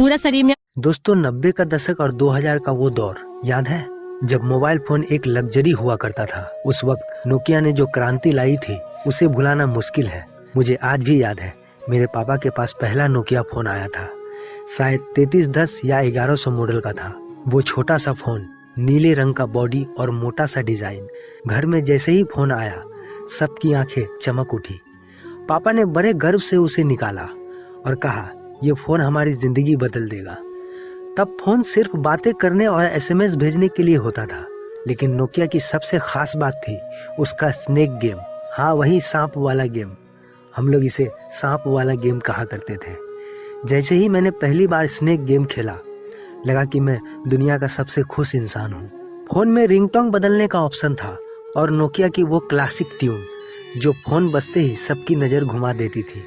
पूरा शरीर में। दोस्तों 90 का दशक और 2000 का वो दौर याद है जब मोबाइल फोन एक लग्जरी हुआ करता था। उस वक्त नोकिया ने जो क्रांति लाई थी उसे भुलाना मुश्किल है। मुझे आज भी याद है मेरे पापा के पास पहला नोकिया फोन आया था, शायद 3310 या 1100 मॉडल का था। वो छोटा सा फोन, नीले रंग का बॉडी और मोटा सा डिजाइन। घर में जैसे ही फोन आया सबकी आंखें चमक उठी। पापा ने बड़े गर्व से उसे निकाला और कहा, ये फोन हमारी जिंदगी बदल देगा। तब फोन सिर्फ बातें करने और एसएमएस भेजने के लिए होता था, लेकिन नोकिया की सबसे खास बात थी उसका स्नेक गेम। हाँ, वही सांप वाला गेम। हम लोग इसे सांप वाला गेम कहा करते थे। जैसे ही मैंने पहली बार स्नेक गेम खेला, लगा कि मैं दुनिया का सबसे खुश इंसान हूँ। फोन में रिंगटोन बदलने का ऑप्शन था और नोकिया की वो क्लासिक ट्यून जो फोन बजते ही सबकी नज़र घुमा देती थी।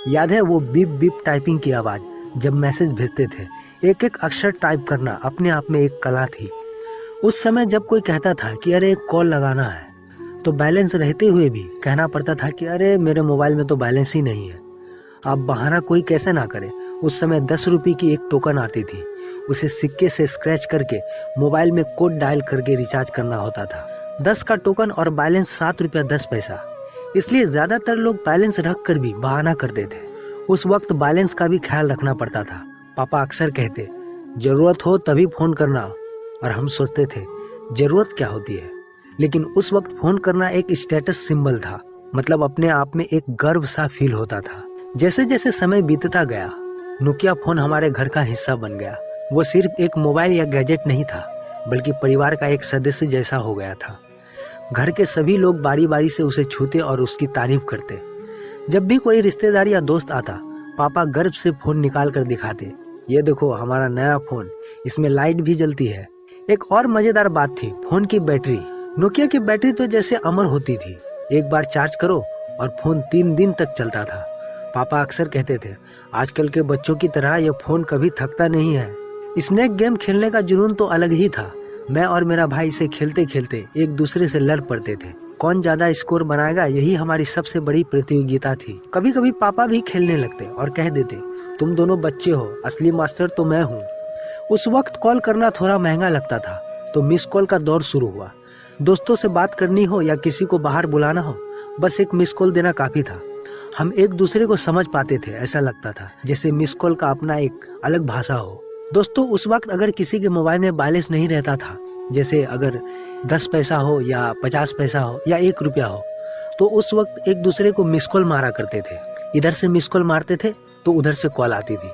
याद है वो बीप बीप टाइपिंग की आवाज़ जब मैसेज भेजते थे। एक एक अक्षर टाइप करना अपने आप में एक कला थी। उस समय जब कोई कहता था कि अरे एक कॉल लगाना है, तो बैलेंस रहते हुए भी कहना पड़ता था कि अरे मेरे मोबाइल में तो बैलेंस ही नहीं है। अब बहाना कोई कैसे ना करे। उस समय 10 रुपये की एक टोकन आती थी, उसे सिक्के से स्क्रैच करके मोबाइल में कोड डायल करके रिचार्ज करना होता था। 10 का टोकन और बैलेंस 7 रुपया 10 पैसा। इसलिए ज्यादातर लोग बैलेंस रख कर भी बहाना करते थे। उस वक्त बैलेंस का भी ख्याल रखना पड़ता था। पापा अक्सर कहते, जरूरत हो तभी फोन करना, और हम सोचते थे जरूरत क्या होती है। लेकिन उस वक्त फोन करना एक स्टेटस सिंबल था, मतलब अपने आप में एक गर्व सा फील होता था। जैसे जैसे समय बीतता गया, नोकिया फोन हमारे घर का हिस्सा बन गया। वो सिर्फ एक मोबाइल या गैजेट नहीं था, बल्कि परिवार का एक सदस्य जैसा हो गया था। घर के सभी लोग बारी बारी से उसे छूते और उसकी तारीफ करते। जब भी कोई रिश्तेदार या दोस्त आता, पापा गर्व से फोन निकाल कर दिखाते, ये देखो हमारा नया फोन, इसमें लाइट भी जलती है। एक और मजेदार बात थी फोन की बैटरी। नोकिया की बैटरी तो जैसे अमर होती थी। एक बार चार्ज करो और फोन 3 दिन तक चलता था। पापा अक्सर कहते थे, आजकल के बच्चों की तरह यह फोन कभी थकता नहीं है। स्नेक गेम खेलने का जुनून तो अलग ही था। मैं और मेरा भाई इसे खेलते खेलते एक दूसरे से लड़ पड़ते थे। कौन ज्यादा स्कोर बनाएगा, यही हमारी सबसे बड़ी प्रतियोगिता थी। कभी कभी पापा भी खेलने लगते और कह देते, तुम दोनों बच्चे हो, असली मास्टर तो मैं हूँ। उस वक्त कॉल करना थोड़ा महंगा लगता था, तो मिस कॉल का दौर शुरू हुआ। दोस्तों से बात करनी हो या किसी को बाहर बुलाना हो, बस एक मिस कॉल देना काफी था। हम एक दूसरे को समझ पाते थे। ऐसा लगता था जैसे मिस कॉल का अपना एक अलग भाषा हो। दोस्तों उस वक्त अगर किसी के मोबाइल में बैलेंस नहीं रहता था, जैसे अगर 10 पैसा हो या 50 पैसा हो या 1 रुपया हो, तो उस वक्त एक दूसरे को मिस कॉल मारा करते थे। इधर से मिस कॉल मारते थे तो उधर से कॉल आती थी।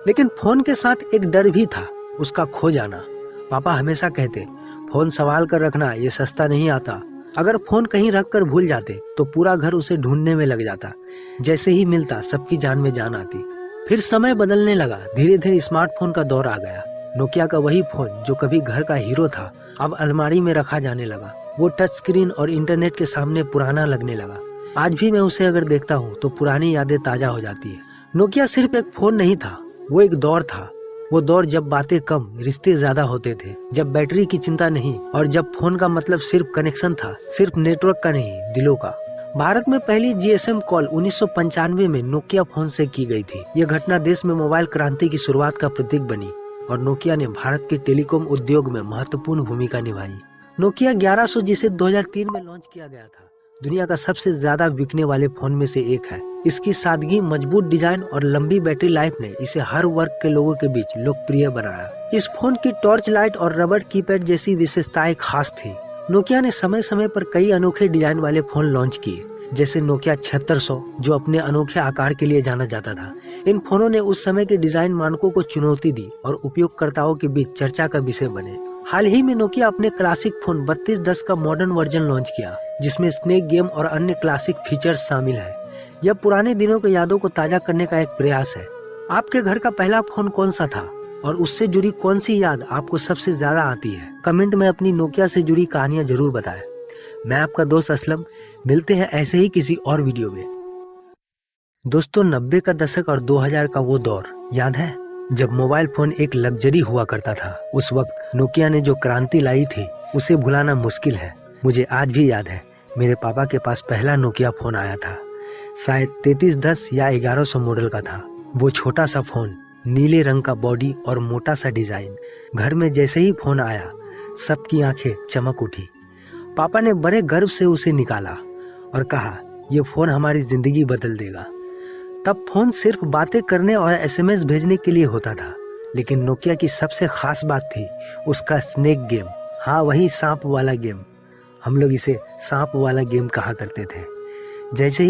लेकिन फोन के साथ एक डर भी था, उसका खो जाना। पापा हमेशा कहते, फोन संभाल कर रखना, ये सस्ता नहीं आता। अगर फोन कहीं रख कर भूल जाते तो पूरा घर उसे ढूंढने में लग जाता। जैसे ही मिलता सबकी जान में जान आती। फिर समय बदलने लगा, धीरे धीरे स्मार्टफोन का दौर आ गया। नोकिया का वही फोन जो कभी घर का हीरो था, अब अलमारी में रखा जाने लगा। वो टच स्क्रीन और इंटरनेट के सामने पुराना लगने लगा। आज भी मैं उसे अगर देखता हूँ तो पुरानी यादें ताजा हो जाती है। नोकिया सिर्फ एक फोन नहीं था, वो एक दौर था। वो दौर जब बातें कम, रिश्ते ज्यादा होते थे, जब बैटरी की चिंता नहीं, और जब फोन का मतलब सिर्फ कनेक्शन था, सिर्फ नेटवर्क का नहीं, दिलों का। भारत में पहली जीएसएम कॉल 1995 में नोकिया फोन से की गई थी। यह घटना देश में मोबाइल क्रांति की शुरुआत का प्रतीक बनी और नोकिया ने भारत के टेलीकॉम उद्योग में महत्वपूर्ण भूमिका निभाई। नोकिया 1100 जिसे 2003 में लॉन्च किया गया था, दुनिया का सबसे ज्यादा बिकने वाले फोन में से एक है। इसकी सादगी, मजबूत डिजाइन और लंबी बैटरी लाइफ ने इसे हर वर्ग के लोगों के बीच लोकप्रिय बनाया। इस फोन की टॉर्च लाइट और रबर कीपैड जैसी विशेषताएं खास थी। नोकिया ने समय समय पर कई अनोखे डिजाइन वाले फोन लॉन्च किए, जैसे नोकिया 7600 जो अपने अनोखे आकार के लिए जाना जाता था। इन फोनों ने उस समय के डिजाइन मानकों को चुनौती दी और उपयोगकर्ताओं के बीच चर्चा का विषय बने। हाल ही में नोकिया अपने क्लासिक फोन 3210 का मॉडर्न वर्जन लॉन्च किया, जिसमें स्नेक गेम और अन्य क्लासिक फीचर्स शामिल है। यह पुराने दिनों की यादों को ताजा करने का एक प्रयास है। आपके घर का पहला फोन कौन सा था और उससे जुड़ी कौन सी याद आपको सबसे ज्यादा आती है? कमेंट में अपनी नोकिया से जुड़ी कहानियां जरूर बताएं। मैं आपका दोस्त असलम, मिलते हैं ऐसे ही किसी और वीडियो में। दोस्तों 90 का दशक और 2000 का वो दौर याद है जब मोबाइल फोन एक लग्जरी हुआ करता था, उस वक्त नोकिया ने जो क्रांति लाई थी उसे भुलाना मुश्किल है। मुझे आज भी याद है, मेरे पापा के पास पहला नोकिया फ़ोन आया था। शायद 3310 या 1100 मॉडल का था। वो छोटा सा फ़ोन, नीले रंग का बॉडी और मोटा सा डिज़ाइन। घर में जैसे ही फ़ोन आया, सबकी आंखें चमक उठी। पापा ने बड़े गर्व से उसे निकाला और कहा, ये फ़ोन हमारी ज़िंदगी बदल देगा। तब फ़ोन सिर्फ बातें करने और एसएमएस भेजने के लिए होता था, लेकिन नोकिया की सबसे ख़ास बात थी उसका स्नेक गेम। हाँ, वही सांप वाला गेम। हम लोग इसे सांप वाला गेम कहा करते थे। जैसे